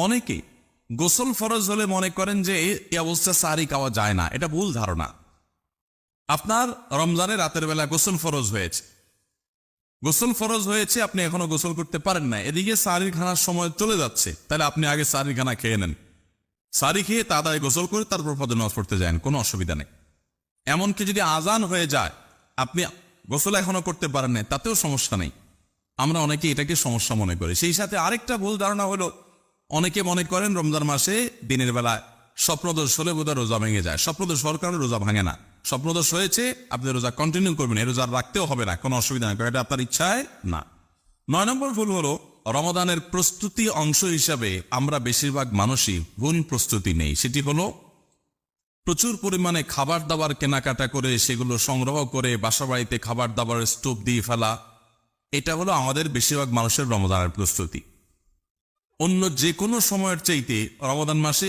অনেকে গোসল ফরজ হলে মনে করেন যে এই অবস্থা সাহারি খাওয়া যায় না। এটা ভুল ধারণা। আপনার রমজানের রাতের বেলা গোসল ফরজ হয়েছে, আপনি এখনো গোসল করতে পারেন না, এদিকে সাহারির খানার সময় চলে যাচ্ছে, তাহলে আপনি আগে সাহারির খানা খেয়ে নেন। সাহারি খেয়ে তাড়াতাড়ি গোসল করে তারপর ফজর নামাজ পড়তে যান, কোনো অসুবিধা নেই। এমনকি যদি আজান হয়ে যায়, আপনি গোসল এখনো করতে পারেন না, তাতেও সমস্যা নেই। আমরা অনেকে এটাকে সমস্যা মনে করি। সেই সাথে আরেকটা ভুল ধারণা হলো, অনেকে মনে করেন রমজান মাসে দিনের বেলা স্বপ্নদোষ হলে বোধহয় রোজা ভেঙে যায়। স্বপ্নদোষ হওয়ার কারণে রোজা ভাঙে না। স্বপ্নদোষ হয়েছে, আপনি রোজা কন্টিনিউ করবেন, এই রোজা রাখতেও হবে না, কোনো অসুবিধা নেই, এটা আপনার ইচ্ছায় না। 9 নম্বর ভুল হলো, রমাদানের প্রস্তুতি অংশ হিসাবে আমরা বেশিরভাগ মানুষই ভুল প্রস্তুতি নেই। সেটি হলো প্রচুর পরিমাণে খাবার দাবার কেনাকাটা করে সেগুলো সংগ্রহ করে বাসা বাড়িতে খাবার দাবারের স্টোভ দিয়ে ফেলা। এটা হলো আমাদের বেশিরভাগ মানুষের রমাদানের প্রস্তুতি। অন্য যে কোনো সময়ের চাইতে রমাদান মাসে